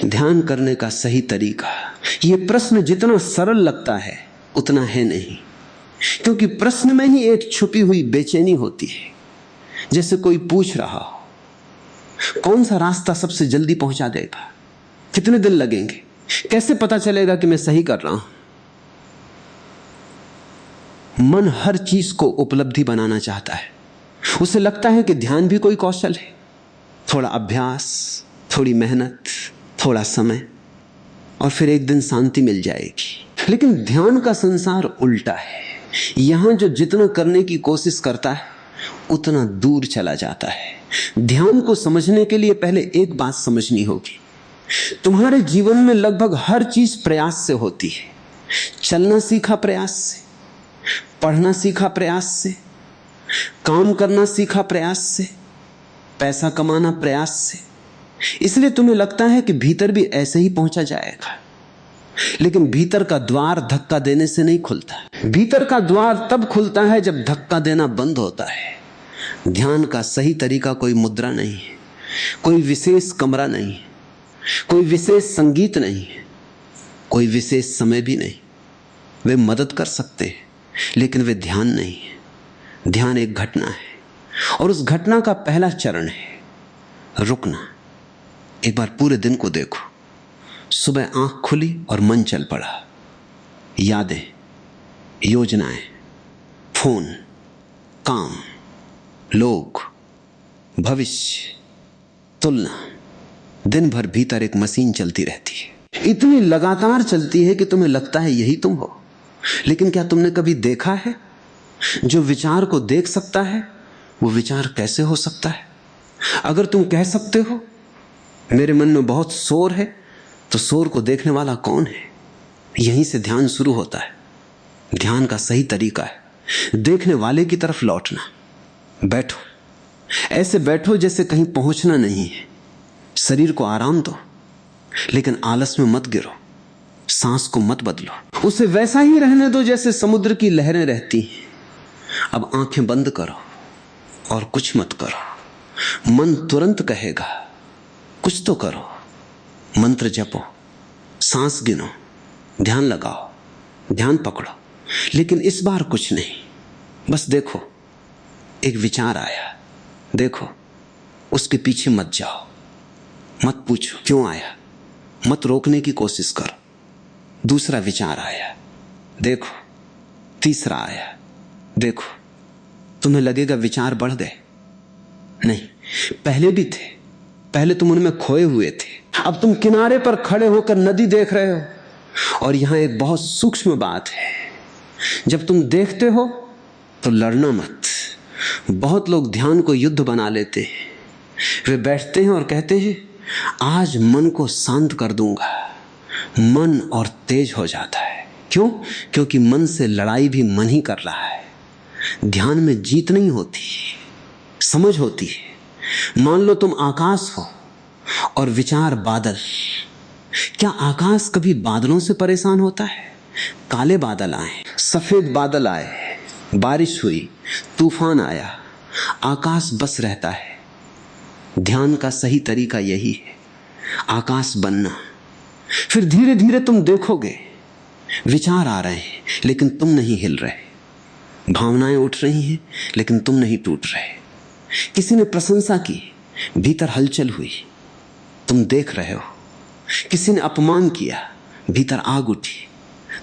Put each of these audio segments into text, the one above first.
ध्यान करने का सही तरीका, ये प्रश्न जितना सरल लगता है उतना है नहीं, क्योंकि प्रश्न में ही एक छुपी हुई बेचैनी होती है। जैसे कोई पूछ रहा हो कौन सा रास्ता सबसे जल्दी पहुंचा देगा, कितने दिन लगेंगे, कैसे पता चलेगा कि मैं सही कर रहा हूं। मन हर चीज को उपलब्धि बनाना चाहता है। उसे लगता है कि ध्यान भी कोई कौशल है, थोड़ा अभ्यास, थोड़ी मेहनत, थोड़ा समय, और फिर एक दिन शांति मिल जाएगी। लेकिन ध्यान का संसार उल्टा है। यहां जो जितना करने की कोशिश करता है उतना दूर चला जाता है। ध्यान को समझने के लिए पहले एक बात समझनी होगी, तुम्हारे जीवन में लगभग हर चीज प्रयास से होती है। चलना सीखा प्रयास से, पढ़ना सीखा प्रयास से, काम करना सीखा प्रयास से, पैसा कमाना प्रयास से। इसलिए तुम्हें लगता है कि भीतर भी ऐसे ही पहुंचा जाएगा, लेकिन भीतर का द्वार धक्का देने से नहीं खुलता। भीतर का द्वार तब खुलता है जब धक्का देना बंद होता है। ध्यान का सही तरीका कोई मुद्रा नहीं है, कोई विशेष कमरा नहीं है, कोई विशेष संगीत नहीं है, कोई विशेष समय भी नहीं। वे मदद कर सकते हैं लेकिन वे ध्यान नहीं है। ध्यान एक घटना है, और उस घटना का पहला चरण है रुकना। एक बार पूरे दिन को देखो, सुबह आंख खुली और मन चल पड़ा, यादें, योजनाएं, फोन, काम, लोग, भविष्य, तुलना। दिन भर भीतर एक मशीन चलती रहती है, इतनी लगातार चलती है कि तुम्हें लगता है यही तुम हो। लेकिन क्या तुमने कभी देखा है जो विचार को देख सकता है वो विचार कैसे हो सकता है? अगर तुम कह सकते हो मेरे मन में बहुत शोर है, तो शोर को देखने वाला कौन है? यहीं से ध्यान शुरू होता है। ध्यान का सही तरीका है देखने वाले की तरफ लौटना। बैठो, ऐसे बैठो जैसे कहीं पहुंचना नहीं है। शरीर को आराम दो, लेकिन आलस में मत गिरो। सांस को मत बदलो, उसे वैसा ही रहने दो जैसे समुद्र की लहरें रहती हैं। अब आंखें बंद करो और कुछ मत करो। मन तुरंत कहेगा कुछ तो करो। मंत्र जपो, सांस गिनो, ध्यान लगाओ, ध्यान पकड़ो, लेकिन इस बार कुछ नहीं। बस देखो, एक विचार आया, देखो, उसके पीछे मत जाओ, मत पूछो क्यों आया, मत रोकने की कोशिश करो। दूसरा विचार आया, देखो, तीसरा आया, देखो। तुम्हें लगेगा विचार बढ़ गए, नहीं, पहले भी थे, पहले तुम उनमें खोए हुए थे। अब तुम किनारे पर खड़े होकर नदी देख रहे हो। और यहां एक बहुत सूक्ष्म बात है, जब तुम देखते हो तो लड़ना मत। बहुत लोग ध्यान को युद्ध बना लेते हैं। वे बैठते हैं और कहते हैं आज मन को शांत कर दूंगा। मन और तेज हो जाता है। क्यों? क्योंकि मन से लड़ाई भी मन ही कर रहा है। ध्यान में जीत नहीं होती, समझ होती है। मान लो तुम आकाश हो और विचार बादल। क्या आकाश कभी बादलों से परेशान होता है? काले बादल आए, सफेद बादल आए, बारिश हुई, तूफान आया, आकाश बस रहता है। ध्यान का सही तरीका यही है, आकाश बनना। फिर धीरे धीरे तुम देखोगे विचार आ रहे हैं लेकिन तुम नहीं हिल रहे, भावनाएं उठ रही हैं लेकिन तुम नहीं टूट रहे। किसी ने प्रशंसा की, भीतर हलचल हुई, तुम देख रहे हो। किसी ने अपमान किया, भीतर आग उठी,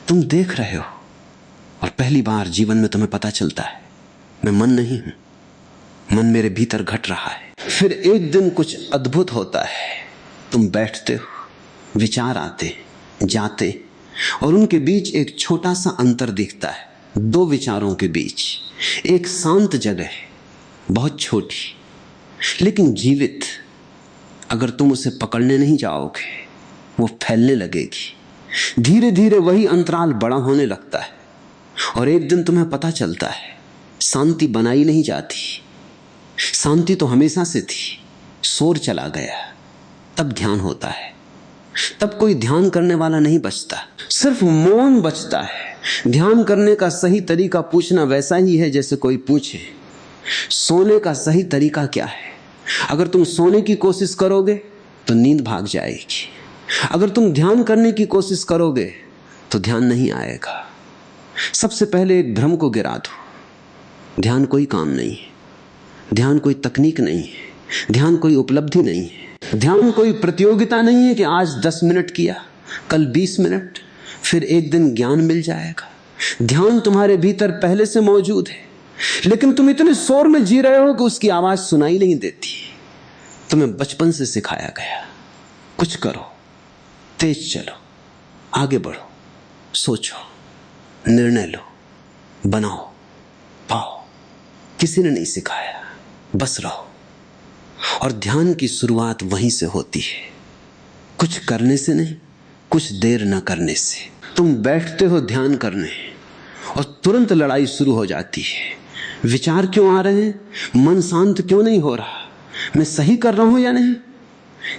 तुम देख रहे हो। और पहली बार जीवन में तुम्हें पता चलता है मैं मन नहीं हूं, मन मेरे भीतर घट रहा है। फिर एक दिन कुछ अद्भुत होता है, तुम बैठते हो, विचार आते जाते, और उनके बीच एक छोटा सा अंतर दिखता है। दो विचारों के बीच एक शांत जगह है, बहुत छोटी लेकिन जीवित। अगर तुम उसे पकड़ने नहीं जाओगे वो फैलने लगेगी। धीरे धीरे वही अंतराल बड़ा होने लगता है, और एक दिन तुम्हें पता चलता है शांति बनाई नहीं जाती। शांति तो हमेशा से थी, शोर चला गया, तब ध्यान होता है। तब कोई ध्यान करने वाला नहीं बचता, सिर्फ मौन बचता है। ध्यान करने का सही तरीका पूछना वैसा ही है जैसे कोई पूछे सोने का सही तरीका क्या है। अगर तुम सोने की कोशिश करोगे तो नींद भाग जाएगी, अगर तुम ध्यान करने की कोशिश करोगे तो ध्यान नहीं आएगा। सबसे पहले एक भ्रम को गिरा दो। ध्यान कोई काम नहीं है, ध्यान कोई तकनीक नहीं है, ध्यान कोई उपलब्धि नहीं है, ध्यान कोई प्रतियोगिता नहीं है कि आज 10 मिनट किया, कल 20 मिनट, फिर एक दिन ज्ञान मिल जाएगा। ध्यान तुम्हारे भीतर पहले से मौजूद है, लेकिन तुम इतने शोर में जी रहे हो कि उसकी आवाज सुनाई नहीं देती। तुम्हें बचपन से सिखाया गया, कुछ करो, तेज चलो, आगे बढ़ो, सोचो, निर्णय लो, बनाओ, पाओ। किसी ने नहीं सिखाया, बस रहो। और ध्यान की शुरुआत वहीं से होती है, कुछ करने से नहीं, कुछ देर न करने से। तुम बैठते हो ध्यान करने और तुरंत लड़ाई शुरू हो जाती है। विचार क्यों आ रहे हैं, मन शांत क्यों नहीं हो रहा, मैं सही कर रहा हूं या नहीं,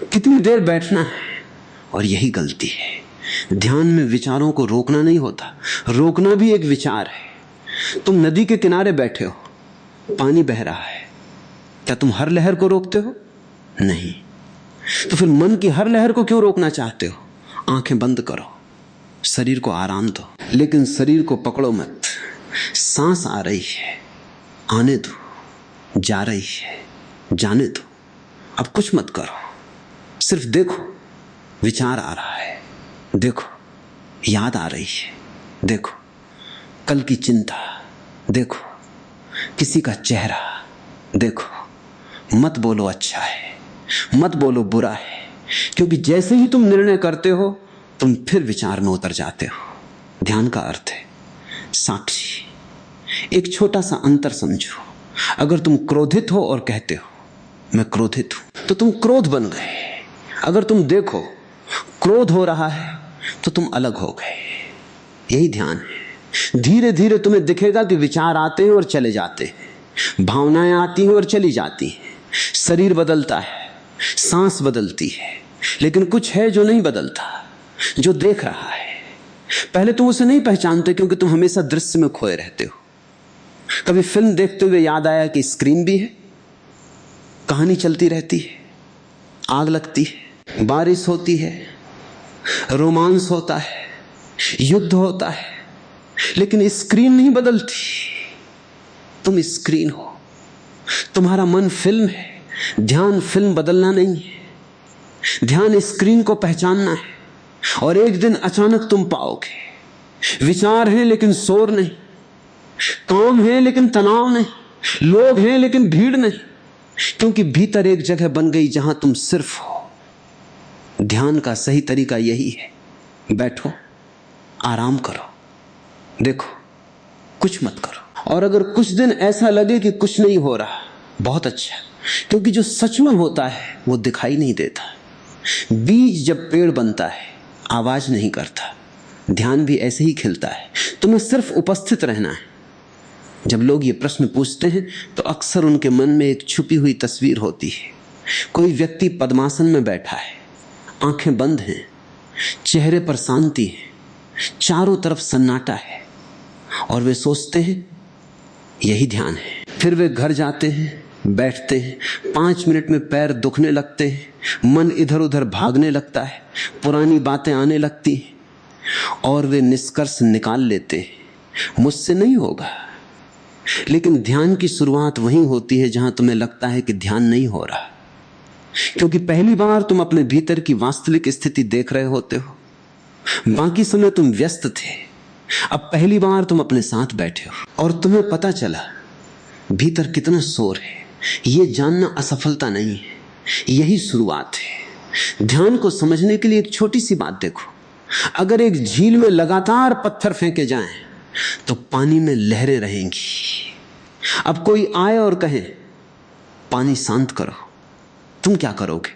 कितनी देर बैठना है। और यही गलती है। ध्यान में विचारों को रोकना नहीं होता, रोकना भी एक विचार है। तुम नदी के किनारे बैठे हो, पानी बह रहा है, क्या तुम हर लहर को रोकते हो? नहीं। तो फिर मन की हर लहर को क्यों रोकना चाहते हो? आंखें बंद करो, शरीर को आराम दो, लेकिन शरीर को पकड़ो मत। सांस आ रही है, आने दो, जा रही है, जाने दो। अब कुछ मत करो, सिर्फ देखो। विचार आ रहा है, देखो, याद आ रही है, देखो, कल की चिंता देखो, किसी का चेहरा देखो। मत बोलो अच्छा है, मत बोलो बुरा है, क्योंकि जैसे ही तुम निर्णय करते हो तुम फिर विचार में उतर जाते हो। ध्यान का अर्थ है साक्षी। एक छोटा सा अंतर समझो। अगर तुम क्रोधित हो और कहते हो मैं क्रोधित हूं, तो तुम क्रोध बन गए। अगर तुम देखो क्रोध हो रहा है तो तुम अलग हो गए। यही ध्यान है। धीरे धीरे तुम्हें दिखेगा कि विचार आते हैं और चले जाते हैं, भावनाएं आती हैं और चली जाती हैं, शरीर बदलता है, सांस बदलती है, लेकिन कुछ है जो नहीं बदलता, जो देख रहा है। पहले तुम उसे नहीं पहचानते क्योंकि तुम हमेशा दृश्य में खोए रहते हो। कभी फिल्म देखते हुए याद आया कि स्क्रीन भी है, कहानी चलती रहती है, आग लगती है, बारिश होती है, रोमांस होता है, युद्ध होता है, लेकिन स्क्रीन नहीं बदलती। तुम स्क्रीन हो, तुम्हारा मन फिल्म है। ध्यान फिल्म बदलना नहीं है, ध्यान स्क्रीन को पहचानना है। और एक दिन अचानक तुम पाओगे विचार हैं लेकिन शोर नहीं, काम है लेकिन तनाव नहीं, लोग हैं लेकिन भीड़ नहीं, क्योंकि भीतर एक जगह बन गई जहां तुम सिर्फ हो। ध्यान का सही तरीका यही है, बैठो, आराम करो, देखो, कुछ मत करो। और अगर कुछ दिन ऐसा लगे कि कुछ नहीं हो रहा, बहुत अच्छा, क्योंकि जो सच में होता है वो दिखाई नहीं देता। बीज जब पेड़ बनता है आवाज नहीं करता, ध्यान भी ऐसे ही खिलता है। तुम्हें सिर्फ उपस्थित रहना है। जब लोग ये प्रश्न पूछते हैं तो अक्सर उनके मन में एक छुपी हुई तस्वीर होती है। कोई व्यक्ति पद्मासन में बैठा है, आंखें बंद हैं, चेहरे पर शांति है, चारों तरफ सन्नाटा है, और वे सोचते हैं यही ध्यान है। फिर वे घर जाते हैं, बैठते हैं, 5 मिनट में पैर दुखने लगते हैं, मन इधर उधर भागने लगता है, पुरानी बातें आने लगती हैं, और वे निष्कर्ष निकाल लेते हैं मुझसे नहीं होगा। लेकिन ध्यान की शुरुआत वहीं होती है जहां तुम्हें लगता है कि ध्यान नहीं हो रहा, क्योंकि पहली बार तुम अपने भीतर की वास्तविक स्थिति देख रहे होते हो। बाकी समय तुम व्यस्त थे, अब पहली बार तुम अपने साथ बैठे हो और तुम्हें पता चला भीतर कितना शोर है। ये जानना असफलता नहीं है, यही शुरुआत है। ध्यान को समझने के लिए एक छोटी सी बात देखो। अगर एक झील में लगातार पत्थर फेंके जाएं तो पानी में लहरें रहेंगी। अब कोई आए और कहे पानी शांत करो, तुम क्या करोगे?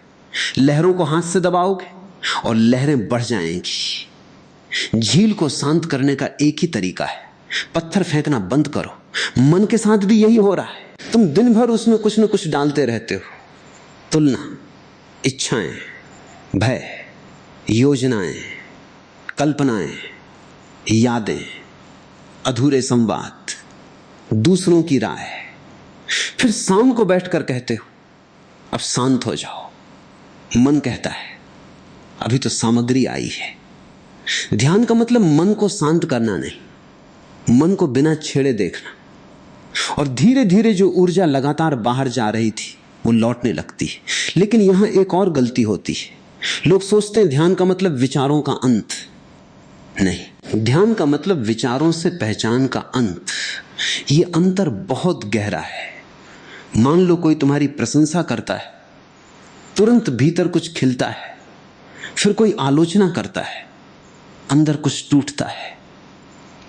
लहरों को हाथ से दबाओगे और लहरें बढ़ जाएंगी। झील को शांत करने का एक ही तरीका है, पत्थर फेंकना बंद करो। मन के साथ भी यही हो रहा है। तुम दिन भर उसमें कुछ न कुछ डालते रहते हो, तुलना, इच्छाएं, भय, योजनाएं, कल्पनाएं, यादें, अधूरे संवाद, दूसरों की राय। फिर शाम को बैठकर कहते हो अब शांत हो जाओ। मन कहता है अभी तो सामग्री आई है। ध्यान का मतलब मन को शांत करना नहीं, मन को बिना छेड़े देखना। और धीरे धीरे जो ऊर्जा लगातार बाहर जा रही थी वो लौटने लगती है। लेकिन यहां एक और गलती होती है। लोग सोचते हैं ध्यान का मतलब विचारों का अंत। नहीं, ध्यान का मतलब विचारों से पहचान का अंत। ये अंतर बहुत गहरा है। मान लो कोई तुम्हारी प्रशंसा करता है, तुरंत भीतर कुछ खिलता है। फिर कोई आलोचना करता है, अंदर कुछ टूटता है।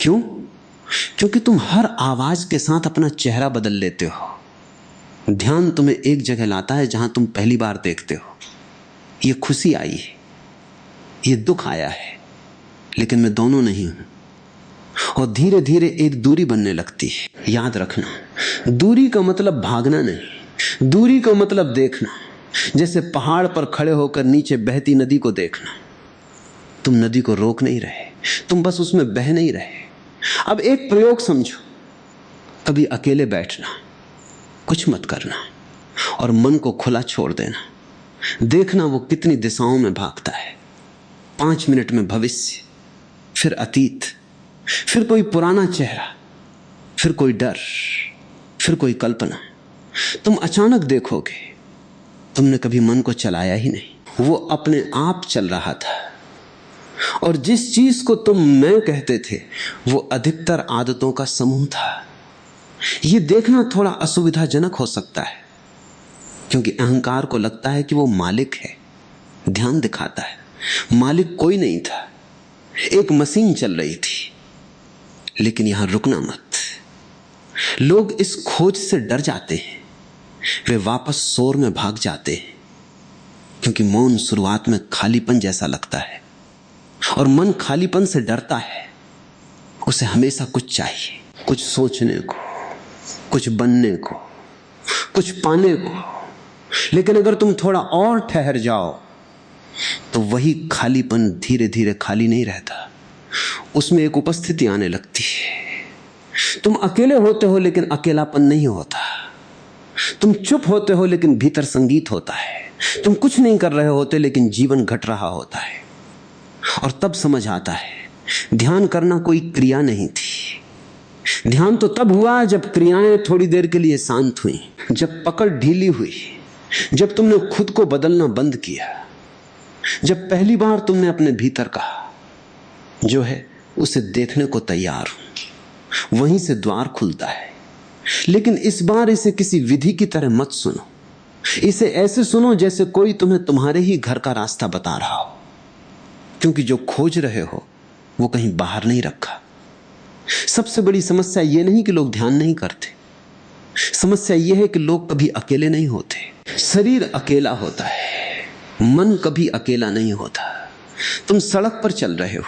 क्यों? क्योंकि तुम हर आवाज के साथ अपना चेहरा बदल लेते हो। ध्यान तुम्हें एक जगह लाता है जहां तुम पहली बार देखते हो, ये खुशी आई है, ये दुख आया है, लेकिन मैं दोनों नहीं हूं। और धीरे धीरे एक दूरी बनने लगती है। याद रखना, दूरी का मतलब भागना नहीं, दूरी का मतलब देखना। जैसे पहाड़ पर खड़े होकर नीचे बहती नदी को देखना। तुम नदी को रोक नहीं रहे, तुम बस उसमें बह नहीं रहे। अब एक प्रयोग समझो, कभी अकेले बैठना, कुछ मत करना और मन को खुला छोड़ देना। देखना वो कितनी दिशाओं में भागता है। 5 मिनट में भविष्य, फिर अतीत, फिर कोई पुराना चेहरा, फिर कोई डर, फिर कोई कल्पना। तुम अचानक देखोगे तुमने कभी मन को चलाया ही नहीं, वो अपने आप चल रहा था। और जिस चीज को तुम मैं कहते थे वो अधिकतर आदतों का समूह था। ये देखना थोड़ा असुविधाजनक हो सकता है, क्योंकि अहंकार को लगता है कि वो मालिक है। ध्यान दिखाता है मालिक कोई नहीं था, एक मशीन चल रही थी। लेकिन यहां रुकना मत। लोग इस खोज से डर जाते हैं, वे वापस शोर में भाग जाते हैं, क्योंकि मौन शुरुआत में खालीपन जैसा लगता है और मन खालीपन से डरता है। उसे हमेशा कुछ चाहिए, कुछ सोचने को, कुछ बनने को, कुछ पाने को। लेकिन अगर तुम थोड़ा और ठहर जाओ तो वही खालीपन धीरे धीरे खाली नहीं रहता, उसमें एक उपस्थिति आने लगती है। तुम अकेले होते हो लेकिन अकेलापन नहीं होता। तुम चुप होते हो लेकिन भीतर संगीत होता है। तुम कुछ नहीं कर रहे होते लेकिन जीवन घट रहा होता है। और तब समझ आता है ध्यान करना कोई क्रिया नहीं थी। ध्यान तो तब हुआ जब क्रियाएं थोड़ी देर के लिए शांत हुई, जब पकड़ ढीली हुई, जब तुमने खुद को बदलना बंद किया, जब पहली बार तुमने अपने भीतर कहा जो है उसे देखने को तैयार हूं। वहीं से द्वार खुलता है। लेकिन इस बार इसे किसी विधि की तरह मत सुनो। इसे ऐसे सुनो जैसे कोई तुम्हें तुम्हारे ही घर का रास्ता बता रहा हो, क्योंकि जो खोज रहे हो वो कहीं बाहर नहीं रखा। सबसे बड़ी समस्या यह नहीं कि लोग ध्यान नहीं करते, समस्या यह है कि लोग कभी अकेले नहीं होते। शरीर अकेला होता है, मन कभी अकेला नहीं होता। तुम सड़क पर चल रहे हो,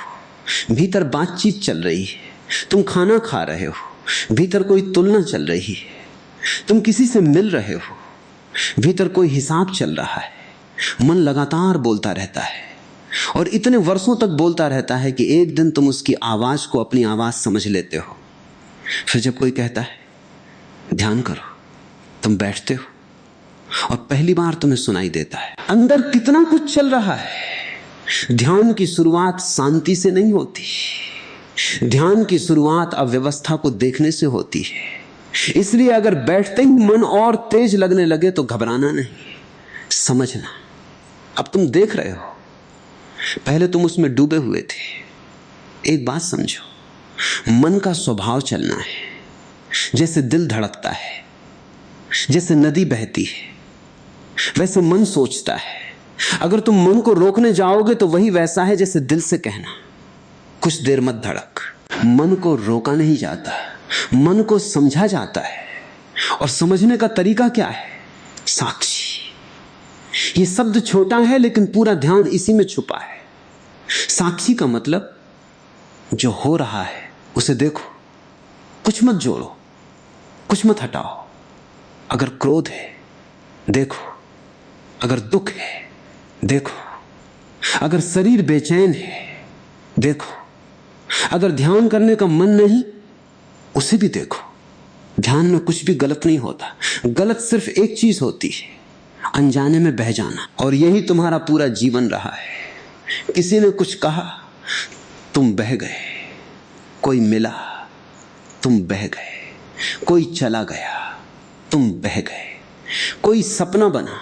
भीतर बातचीत चल रही है। तुम खाना खा रहे हो, भीतर कोई तुलना चल रही है। तुम किसी से मिल रहे हो, भीतर कोई हिसाब चल रहा है। मन लगातार बोलता रहता है और इतने वर्षों तक बोलता रहता है कि एक दिन तुम उसकी आवाज को अपनी आवाज समझ लेते हो। फिर जब कोई कहता है ध्यान करो, तुम बैठते हो और पहली बार तुम्हें सुनाई देता है अंदर कितना कुछ चल रहा है। ध्यान की शुरुआत शांति से नहीं होती, ध्यान की शुरुआत अव्यवस्था को देखने से होती है। इसलिए अगर बैठते ही मन और तेज लगने लगे तो घबराना नहीं, समझना अब तुम देख रहे हो, पहले तुम उसमें डूबे हुए थे। एक बात समझो, मन का स्वभाव चलना है। जैसे दिल धड़कता है, जैसे नदी बहती है, वैसे मन सोचता है। अगर तुम मन को रोकने जाओगे तो वही वैसा है जैसे दिल से कहना कुछ देर मत धड़क। मन को रोका नहीं जाता, मन को समझा जाता है। और समझने का तरीका क्या है? साक्षी। ये शब्द छोटा है लेकिन पूरा ध्यान इसी में छुपा है। साक्षी का मतलब जो हो रहा है उसे देखो, कुछ मत जोड़ो, कुछ मत हटाओ। अगर क्रोध है देखो, अगर दुख है देखो, अगर शरीर बेचैन है देखो, अगर ध्यान करने का मन नहीं उसे भी देखो। ध्यान में कुछ भी गलत नहीं होता। गलत सिर्फ एक चीज होती है, अनजाने में बह जाना। और यही तुम्हारा पूरा जीवन रहा है। किसी ने कुछ कहा, तुम बह गए। कोई मिला, तुम बह गए। कोई चला गया, तुम बह गए। कोई सपना बना,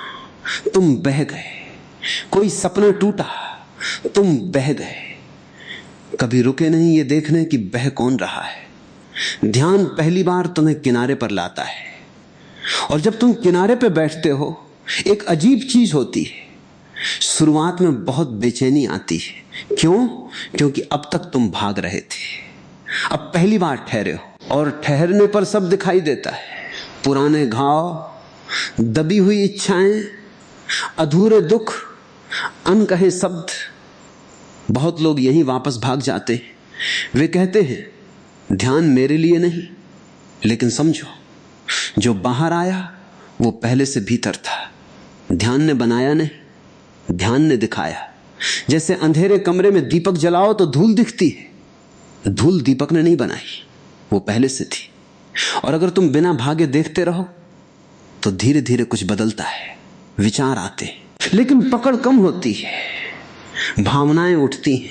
तुम बह गए। कोई सपना टूटा, तुम बह गए। कभी रुके नहीं ये देखने कि बह कौन रहा है। ध्यान पहली बार तुम्हें किनारे पर लाता है, और जब तुम किनारे पर बैठते हो एक अजीब चीज होती है। शुरुआत में बहुत बेचैनी आती है। क्यों? क्योंकि अब तक तुम भाग रहे थे, अब पहली बार ठहरे हो, और ठहरने पर सब दिखाई देता है। पुराने घाव, दबी हुई इच्छाएं, अधूरे दुख, अनकहे शब्द। बहुत लोग यहीं वापस भाग जाते हैं। वे कहते हैं ध्यान मेरे लिए नहीं, लेकिन समझो, जो बाहर आया वो पहले से भीतर था। ध्यान ने बनाया नहीं, ध्यान ने दिखाया। जैसे अंधेरे कमरे में दीपक जलाओ तो धूल दिखती है, धूल दीपक ने नहीं बनाई, वो पहले से थी। और अगर तुम बिना भागे देखते रहो तो धीरे धीरे कुछ बदलता है, विचार आते, लेकिन पकड़ कम होती है। भावनाएं उठती हैं,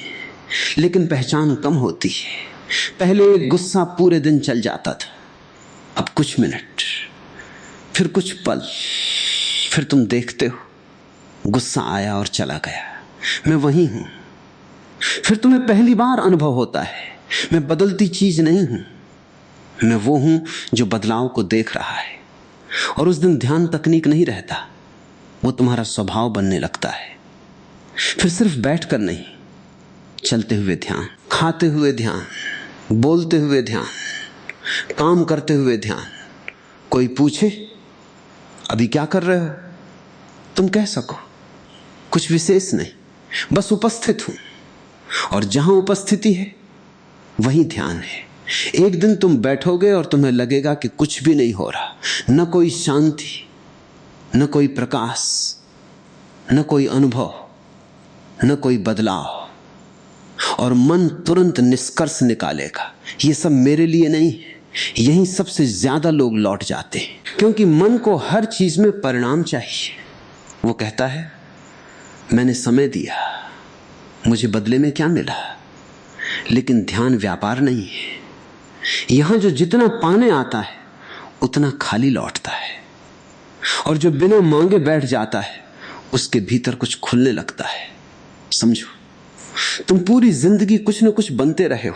लेकिन पहचान कम होती है। पहले एक गुस्सा पूरे दिन चल जाता था, अब कुछ मिनट, फिर कुछ पल, फिर तुम देखते हो गुस्सा आया और चला गया, मैं वही हूं। फिर तुम्हें पहली बार अनुभव होता है मैं बदलती चीज नहीं हूं, मैं वो हूं जो बदलाव को देख रहा है। और उस दिन ध्यान तकनीक नहीं रहता, वो तुम्हारा स्वभाव बनने लगता है। फिर सिर्फ बैठकर नहीं, चलते हुए ध्यान, खाते हुए ध्यान, बोलते हुए ध्यान, काम करते हुए ध्यान। कोई पूछे अभी क्या कर रहे हो, तुम कह सको कुछ विशेष नहीं, बस उपस्थित हूं। और जहां उपस्थिति है वहीं ध्यान है। एक दिन तुम बैठोगे और तुम्हें लगेगा कि कुछ भी नहीं हो रहा, न कोई शांति, न कोई प्रकाश, न कोई अनुभव, न कोई बदलाव। और मन तुरंत निष्कर्ष निकालेगा, ये सब मेरे लिए नहीं है। यहीं सबसे ज्यादा लोग लौट जाते हैं, क्योंकि मन को हर चीज में परिणाम चाहिए। वो कहता है मैंने समय दिया, मुझे बदले में क्या मिला। लेकिन ध्यान व्यापार नहीं है। यहां जो जितना पाने आता है उतना खाली लौटता है, और जो बिना मांगे बैठ जाता है उसके भीतर कुछ खुलने लगता है। समझो, तुम पूरी जिंदगी कुछ न कुछ बनते रहे हो।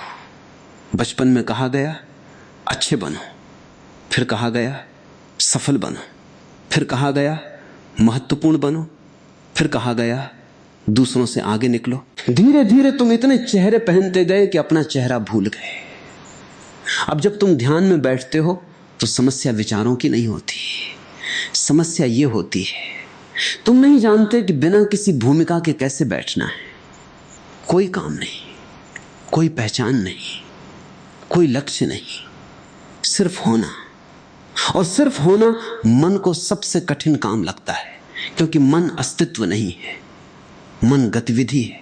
बचपन में कहा गया अच्छे बनो, फिर कहा गया सफल बनो, फिर कहा गया महत्वपूर्ण बनो, फिर कहा गया दूसरों से आगे निकलो। धीरे धीरे तुम इतने चेहरे पहनते गए कि अपना चेहरा भूल गए। अब जब तुम ध्यान में बैठते हो तो समस्या विचारों की नहीं होती, समस्या ये होती है तुम नहीं जानते कि बिना किसी भूमिका के कैसे बैठना है। कोई काम नहीं, कोई पहचान नहीं, कोई लक्ष्य नहीं, सिर्फ होना। और सिर्फ होना मन को सबसे कठिन काम लगता है, क्योंकि मन अस्तित्व नहीं है, मन गतिविधि है,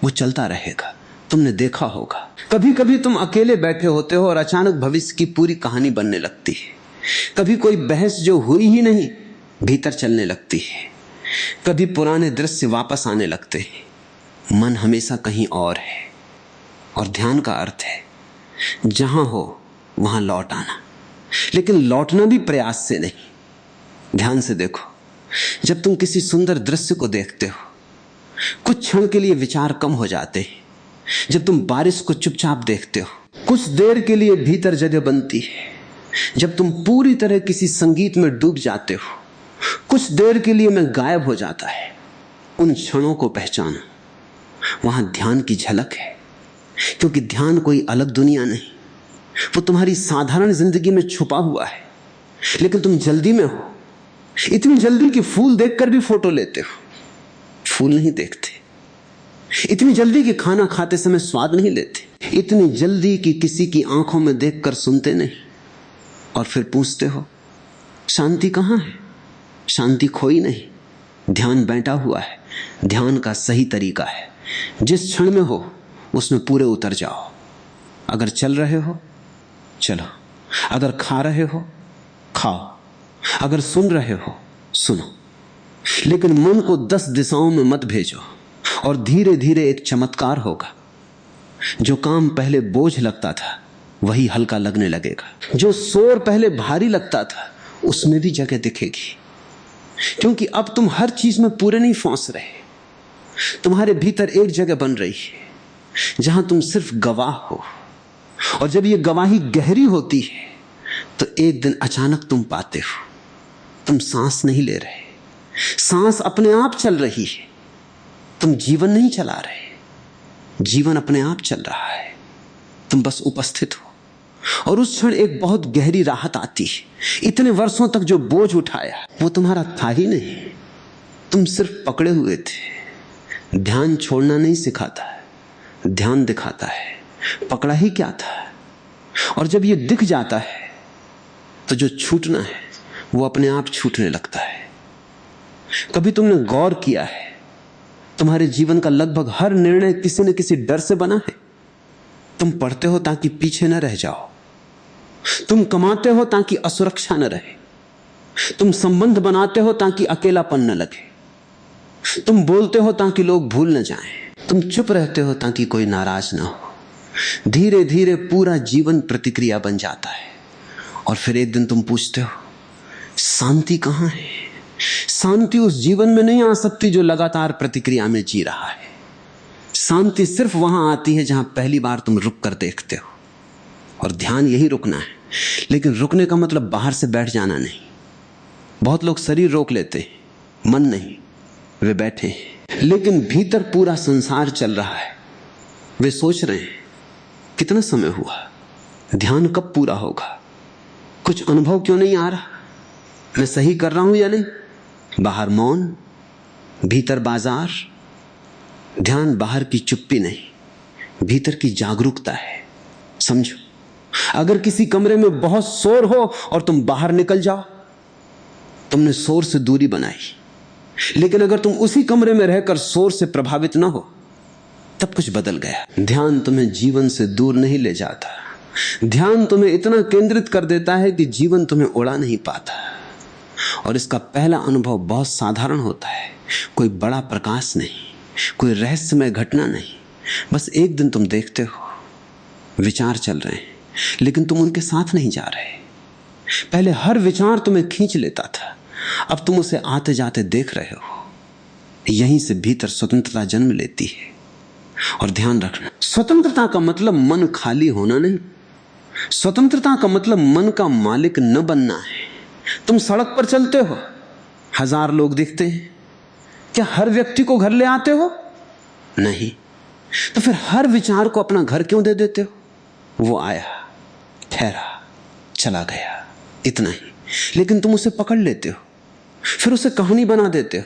वो चलता रहेगा। तुमने देखा होगा कभी कभी तुम अकेले बैठे होते हो और अचानक भविष्य की पूरी कहानी बनने लगती है। कभी कोई बहस जो हुई ही नहीं भीतर चलने लगती है। कभी पुराने दृश्य वापस आने लगते हैं। मन हमेशा कहीं और है। और ध्यान का अर्थ है जहां हो वहां लौट आना, लेकिन लौटना भी प्रयास से नहीं। ध्यान से देखो, जब तुम किसी सुंदर दृश्य को देखते हो कुछ क्षण के लिए विचार कम हो जाते हैं। जब तुम बारिश को चुपचाप देखते हो कुछ देर के लिए भीतर जगह बनती है। जब तुम पूरी तरह किसी संगीत में डूब जाते हो कुछ देर के लिए मैं गायब हो जाता है। उन क्षणों को पहचानो, वहां ध्यान की झलक है। क्योंकि ध्यान कोई अलग दुनिया नहीं, वो तुम्हारी साधारण जिंदगी में छुपा हुआ है। लेकिन तुम जल्दी में हो, इतनी जल्दी कि फूल देखकर भी फोटो लेते हो, फूल नहीं देखते। इतनी जल्दी कि खाना खाते समय स्वाद नहीं लेते। इतनी जल्दी कि किसी की आंखों में देखकर सुनते नहीं। और फिर पूछते हो शांति कहाँ है? शांति खोई नहीं, ध्यान बैठा हुआ है। ध्यान का सही तरीका है जिस क्षण में हो उसमें पूरे उतर जाओ। अगर चल रहे हो चलो, अगर खा रहे हो खाओ, अगर सुन रहे हो सुनो। लेकिन मन को 10 दिशाओं में मत भेजो और धीरे धीरे एक चमत्कार होगा। जो काम पहले बोझ लगता था वही हल्का लगने लगेगा। जो शोर पहले भारी लगता था उसमें भी जगह दिखेगी, क्योंकि अब तुम हर चीज में पूरे नहीं फंस रहे। तुम्हारे भीतर एक जगह बन रही है जहां तुम सिर्फ गवाह हो, और जब ये गवाही गहरी होती है तो एक दिन अचानक तुम पाते हो तुम सांस नहीं ले रहे, सांस अपने आप चल रही है, तुम जीवन नहीं चला रहे, जीवन अपने आप चल रहा है, तुम बस उपस्थित हो। और उस क्षण एक बहुत गहरी राहत आती है। इतने वर्षों तक जो बोझ उठाया वो तुम्हारा था ही नहीं, तुम सिर्फ पकड़े हुए थे। ध्यान छोड़ना नहीं सिखाता है, ध्यान दिखाता है पकड़ा ही क्या था। और जब ये दिख जाता है तो जो छूटना है वो अपने आप छूटने लगता है। कभी तुमने गौर किया है तुम्हारे जीवन का लगभग हर निर्णय किसी न किसी डर से बना है। तुम पढ़ते हो ताकि पीछे न रह जाओ, तुम कमाते हो ताकि असुरक्षा न रहे, तुम संबंध बनाते हो ताकि अकेलापन न लगे, तुम बोलते हो ताकि लोग भूल न जाएं, तुम चुप रहते हो ताकि कोई नाराज ना हो। धीरे धीरे पूरा जीवन प्रतिक्रिया बन जाता है। और फिर एक दिन तुम पूछते हो शांति कहां है। शांति उस जीवन में नहीं आ सकती जो लगातार प्रतिक्रिया में जी रहा है। शांति सिर्फ वहां आती है जहां पहली बार तुम रुक कर देखते हो। और ध्यान यही रुकना है, लेकिन रुकने का मतलब बाहर से बैठ जाना नहीं। बहुत लोग शरीर रोक लेते हैं, मन नहीं, वे बैठे हैं, लेकिन भीतर पूरा संसार चल रहा है। वे सोच रहे हैं कितना समय हुआ, ध्यान कब पूरा होगा, कुछ अनुभव क्यों नहीं आ रहा, मैं सही कर रहा हूं या नहीं। बाहर मौन, भीतर बाजार। ध्यान बाहर की चुप्पी नहीं, भीतर की जागरूकता है। समझो, अगर किसी कमरे में बहुत शोर हो और तुम बाहर निकल जाओ, तुमने शोर से दूरी बनाई। लेकिन अगर तुम उसी कमरे में रहकर शोर से प्रभावित ना हो, तब कुछ बदल गया। ध्यान तुम्हें जीवन से दूर नहीं ले जाता, ध्यान तुम्हें इतना केंद्रित कर देता है कि जीवन तुम्हें उड़ा नहीं पाता। और इसका पहला अनुभव बहुत साधारण होता है, कोई बड़ा प्रकाश नहीं, कोई रहस्यमय घटना नहीं। बस एक दिन तुम देखते हो विचार चल रहे हैं, लेकिन तुम उनके साथ नहीं जा रहे। पहले हर विचार तुम्हें खींच लेता था, अब तुम उसे आते जाते देख रहे हो। यहीं से भीतर स्वतंत्रता जन्म लेती है। और ध्यान रखना, स्वतंत्रता का मतलब मन खाली होना नहीं, स्वतंत्रता का मतलब मन का मालिक न बनना है। तुम सड़क पर चलते हो, 1000 लोग दिखते हैं, क्या हर व्यक्ति को घर ले आते हो? नहीं। तो फिर हर विचार को अपना घर क्यों दे देते हो? वो आया, ठहरा, चला गया, इतना ही। लेकिन तुम उसे पकड़ लेते हो, फिर उसे कहानी बना देते हो,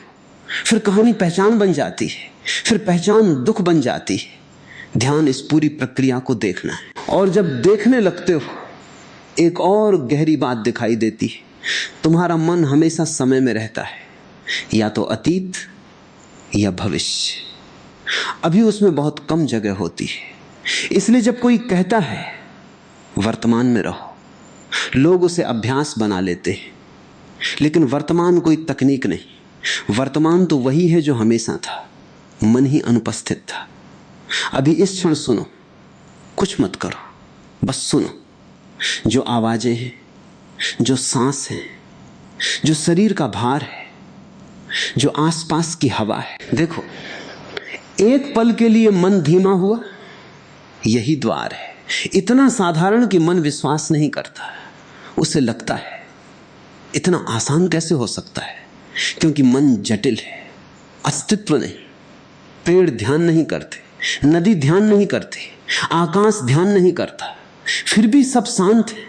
फिर कहानी पहचान बन जाती है, फिर पहचान दुख बन जाती है। ध्यान इस पूरी प्रक्रिया को देखना है। और जब देखने लगते हो एक और गहरी बात दिखाई देती है, तुम्हारा मन हमेशा समय में रहता है, या तो अतीत या भविष्य। अभी उसमें बहुत कम जगह होती है। इसलिए जब कोई कहता है वर्तमान में रहो, लोग उसे अभ्यास बना लेते हैं। लेकिन वर्तमान कोई तकनीक नहीं, वर्तमान तो वही है जो हमेशा था, मन ही अनुपस्थित था। अभी इस क्षण सुनो, कुछ मत करो, बस सुनो। जो आवाजें हैं, जो सांस है, जो शरीर का भार है, जो आसपास की हवा है। देखो, एक पल के लिए मन धीमा हुआ, यही द्वार है। इतना साधारण कि मन विश्वास नहीं करता, उसे लगता है इतना आसान कैसे हो सकता है, क्योंकि मन जटिल है, अस्तित्व नहीं। पेड़ ध्यान नहीं करते, नदी ध्यान नहीं करते, आकाश ध्यान नहीं करता, फिर भी सब शांत है।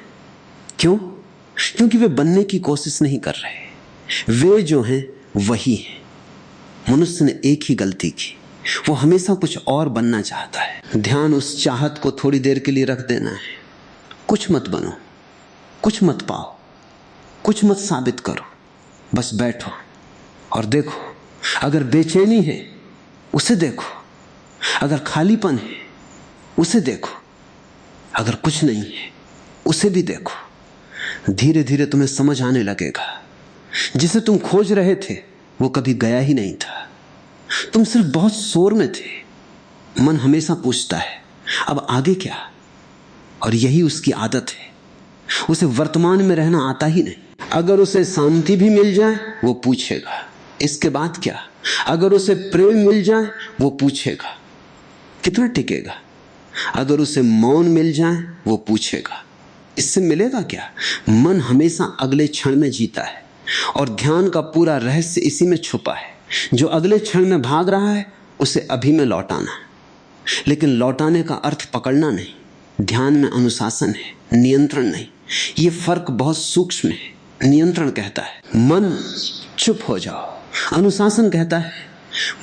क्यों? क्योंकि वे बनने की कोशिश नहीं कर रहे, वे जो हैं वही हैं। मनुष्य ने एक ही गलती की, वो हमेशा कुछ और बनना चाहता है। ध्यान उस चाहत को थोड़ी देर के लिए रख देना है। कुछ मत बनो, कुछ मत पाओ, कुछ मत साबित करो, बस बैठो और देखो। अगर बेचैनी है उसे देखो, अगर खालीपन है उसे देखो, अगर कुछ नहीं है उसे भी देखो। धीरे धीरे तुम्हें समझ आने लगेगा, जिसे तुम खोज रहे थे वो कभी गया ही नहीं था। तुम सिर्फ बहुत शोर में थे। मन हमेशा पूछता है अब आगे क्या, और यही उसकी आदत है। उसे वर्तमान में रहना आता ही नहीं। अगर उसे शांति भी मिल जाए वो पूछेगा इसके बाद क्या। अगर उसे प्रेम मिल जाए वो पूछेगा कितना टिकेगा। अगर उसे मौन मिल जाए वो पूछेगा इससे मिलेगा क्या। मन हमेशा अगले क्षण में जीता है और ध्यान का पूरा रहस्य इसी में छुपा है। जो अगले क्षण में भाग रहा है उसे अभी में लौटाना, लेकिन लौटाने का अर्थ पकड़ना नहीं। ध्यान में अनुशासन है, नियंत्रण नहीं। ये फर्क बहुत सूक्ष्म है। नियंत्रण कहता है मन चुप हो जाओ, अनुशासन कहता है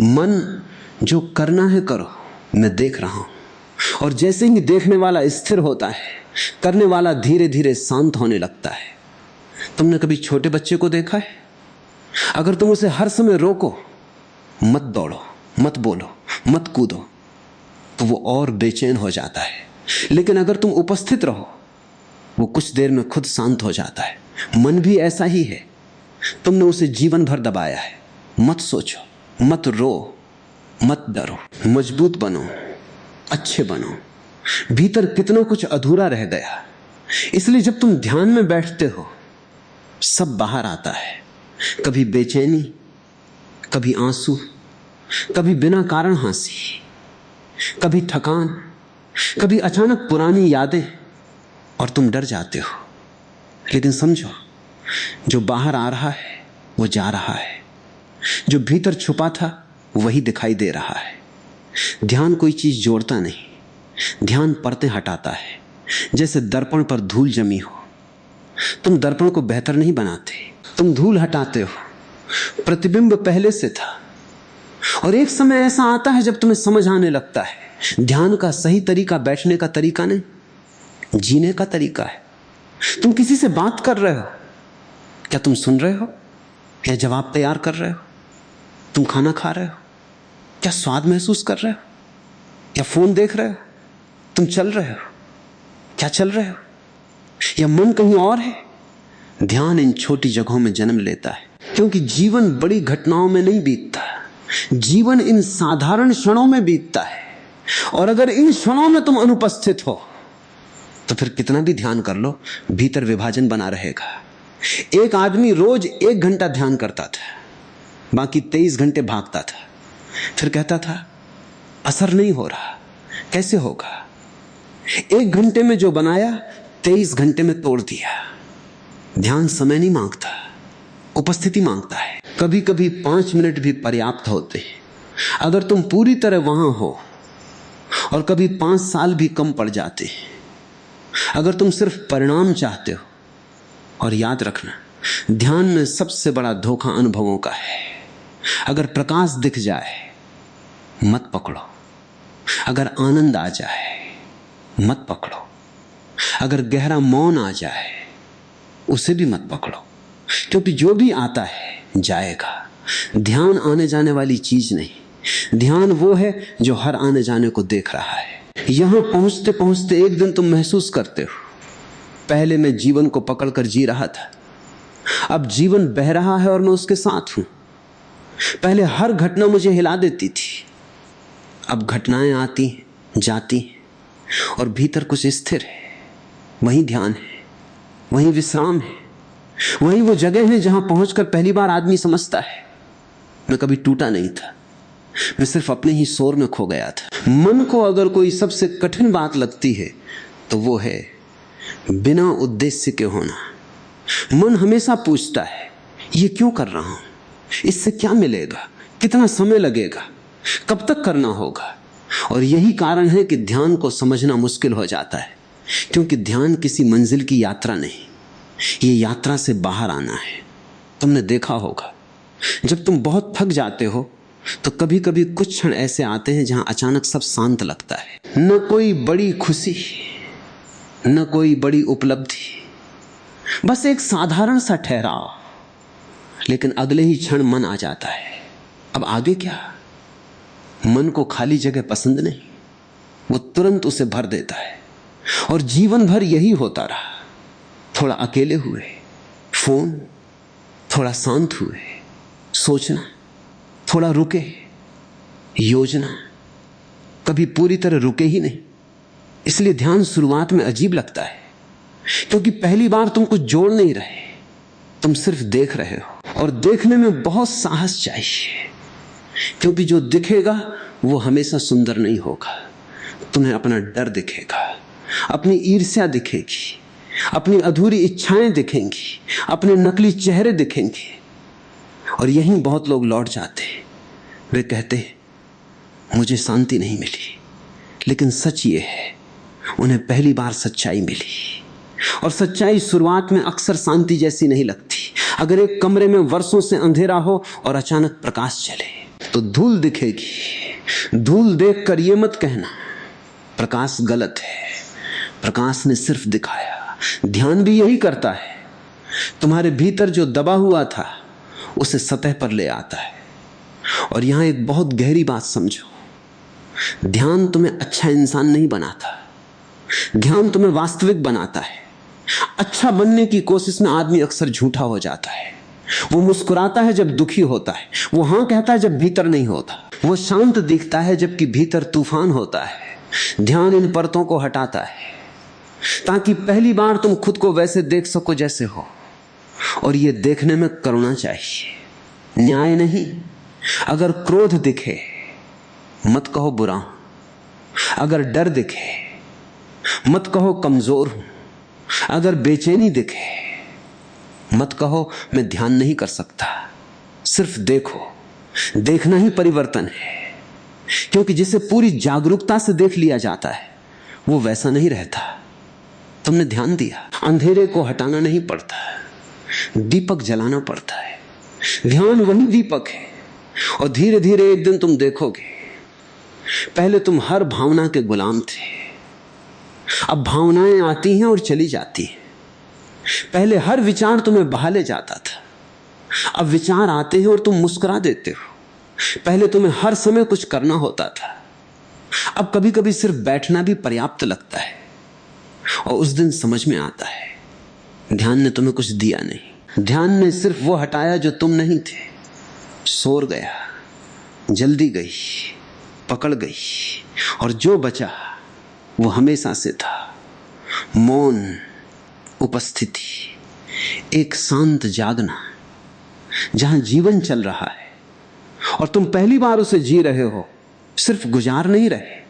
मन जो करना है करो, मैं देख रहा हूं। और जैसे ही देखने वाला स्थिर होता है, करने वाला धीरे धीरे शांत होने लगता है। तुमने कभी छोटे बच्चे को देखा है? अगर तुम उसे हर समय रोको, मत दौड़ो, मत बोलो, मत कूदो, तो वो और बेचैन हो जाता है। लेकिन अगर तुम उपस्थित रहो, वो कुछ देर में खुद शांत हो जाता है। मन भी ऐसा ही है। तुमने उसे जीवन भर दबाया है। मत सोचो, मत रो, मत डरो, मजबूत बनो, अच्छे बनो। भीतर कितना कुछ अधूरा रह गया। इसलिए जब तुम ध्यान में बैठते हो सब बाहर आता है। कभी बेचैनी, कभी आंसू, कभी बिना कारण हंसी, कभी थकान, कभी अचानक पुरानी यादें, और तुम डर जाते हो। लेकिन समझो जो बाहर आ रहा है वो जा रहा है, जो भीतर छुपा था वही दिखाई दे रहा है। ध्यान कोई चीज जोड़ता नहीं, ध्यान परतें हटाता है। जैसे दर्पण पर धूल जमी हो, तुम दर्पण को बेहतर नहीं बनाते, तुम धूल हटाते हो। प्रतिबिंब पहले से था और एक समय ऐसा आता है जब तुम्हें समझ आने लगता है ध्यान का सही तरीका बैठने का तरीका नहीं, जीने का तरीका है। तुम किसी से बात कर रहे हो, क्या तुम सुन रहे हो या जवाब तैयार कर रहे हो? तुम खाना खा रहे हो, क्या स्वाद महसूस कर रहे हो या फोन देख रहे हो? तुम चल रहे हो, क्या चल रहे हो, या मन कहीं और है? ध्यान इन छोटी जगहों में जन्म लेता है, क्योंकि जीवन बड़ी घटनाओं में नहीं बीतता, जीवन इन साधारण क्षणों में बीतता है। और अगर इन क्षणों में तुम अनुपस्थित हो तो फिर कितना भी ध्यान कर लो, भीतर विभाजन बना रहेगा। एक आदमी रोज 1 घंटा ध्यान करता था, बाकी 23 घंटे भागता था। फिर कहता था असर नहीं हो रहा, कैसे होगा? 1 घंटे में जो बनाया 23 घंटे में तोड़ दिया। ध्यान समय नहीं मांगता, उपस्थिति मांगता है। कभी कभी 5 मिनट भी पर्याप्त होते हैं अगर तुम पूरी तरह वहां हो, और कभी 5 साल भी कम पड़ जाते हैं अगर तुम सिर्फ परिणाम चाहते हो। और याद रखना, ध्यान में सबसे बड़ा धोखा अनुभवों का है। अगर प्रकाश दिख जाए मत पकड़ो, अगर आनंद आ जाए मत पकड़ो, अगर गहरा मौन आ जाए उसे भी मत पकड़ो, क्योंकि जो भी आता है जाएगा। ध्यान आने जाने वाली चीज नहीं, ध्यान वो है जो हर आने जाने को देख रहा है। यहां पहुंचते पहुंचते एक दिन तुम महसूस करते हो, पहले मैं जीवन को पकड़कर जी रहा था, अब जीवन बह रहा है और मैं उसके साथ हूं। पहले हर घटना मुझे हिला देती थी, अब घटनाएं आती जाती और भीतर कुछ स्थिर है। वही ध्यान है, वही विश्राम है, वही वो जगह है जहां पहुंचकर पहली बार आदमी समझता है मैं कभी टूटा नहीं था, मैं सिर्फ अपने ही शोर में खो गया था। मन को अगर कोई सबसे कठिन बात लगती है तो वो है बिना उद्देश्य के होना। मन हमेशा पूछता है ये क्यों कर रहा हूं, इससे क्या मिलेगा, कितना समय लगेगा, कब तक करना होगा। और यही कारण है कि ध्यान को समझना मुश्किल हो जाता है, क्योंकि ध्यान किसी मंजिल की यात्रा नहीं, ये यात्रा से बाहर आना है। तुमने देखा होगा जब तुम बहुत थक जाते हो तो कभी कभी कुछ क्षण ऐसे आते हैं जहां अचानक सब शांत लगता है। न कोई बड़ी खुशी, न कोई बड़ी उपलब्धि, बस एक साधारण सा ठहराव, लेकिन अगले ही क्षण मन आ जाता है अब आगे क्या। मन को खाली जगह पसंद नहीं, वो तुरंत उसे भर देता है। और जीवन भर यही होता रहा। थोड़ा अकेले हुए, फोन, थोड़ा शांत हुए, सोचना, थोड़ा रुके, योजना कभी पूरी तरह रुके ही नहीं। इसलिए ध्यान शुरुआत में अजीब लगता है, क्योंकि पहली बार तुम कुछ जोड़ नहीं रहे, तुम सिर्फ देख रहे हो। और देखने में बहुत साहस चाहिए, क्योंकि जो दिखेगा वो हमेशा सुंदर नहीं होगा। तुम्हें अपना डर दिखेगा, अपनी ईर्ष्या दिखेगी, अपनी अधूरी इच्छाएं दिखेंगी, अपने नकली चेहरे दिखेंगे। और यहीं बहुत लोग लौट जाते। वे कहते मुझे शांति नहीं मिली, लेकिन सच ये है उन्हें पहली बार सच्चाई मिली। और सच्चाई शुरुआत में अक्सर शांति जैसी नहीं लगती। अगर एक कमरे में वर्षों से अंधेरा हो और अचानक प्रकाश चले तो धूल दिखेगी। धूल देखकर ये मत कहना प्रकाश गलत है, प्रकाश ने सिर्फ दिखाया। ध्यान भी यही करता है, तुम्हारे भीतर जो दबा हुआ था उसे सतह पर ले आता है। और यहां एक बहुत गहरी बात समझो, ध्यान तुम्हें अच्छा इंसान नहीं बनाता, ध्यान तुम्हें वास्तविक बनाता है। अच्छा बनने की कोशिश में आदमी अक्सर झूठा हो जाता है। वो मुस्कुराता है जब दुखी होता है, वो हाँ कहता है जब भीतर नहीं होता, वो शांत दिखता है जबकि भीतर तूफान होता है। ध्यान इन परतों को हटाता है ताकि पहली बार तुम खुद को वैसे देख सको जैसे हो। और ये देखने में करुणा चाहिए, न्याय नहीं। अगर क्रोध दिखे मत कहो बुरा हूं, अगर डर दिखे मत कहो कमजोर हूं, अगर बेचैनी दिखे मत कहो मैं ध्यान नहीं कर सकता। सिर्फ देखो, देखना ही परिवर्तन है। क्योंकि जिसे पूरी जागरूकता से देख लिया जाता है वो वैसा नहीं रहता। तुमने ध्यान दिया, अंधेरे को हटाना नहीं पड़ता, दीपक जलाना पड़ता है। ध्यान वही दीपक है। और धीरे धीरे एक दिन तुम देखोगे, पहले तुम हर भावना के गुलाम थे, अब भावनाएं आती हैं और चली जाती हैं। पहले हर विचार तुम्हें बहा ले जाता था, अब विचार आते हैं और तुम मुस्कुरा देते हो। पहले तुम्हें हर समय कुछ करना होता था, अब कभी कभी सिर्फ बैठना भी पर्याप्त लगता है। और उस दिन समझ में आता है ध्यान ने तुम्हें कुछ दिया नहीं, ध्यान ने सिर्फ वो हटाया जो तुम नहीं थे। सोर गया, जल्दी गई, पकड़ गई, और जो बचा वो हमेशा से था, मौन उपस्थिति, एक शांत जागना जहां जीवन चल रहा है और तुम पहली बार उसे जी रहे हो, सिर्फ गुजार नहीं रहे।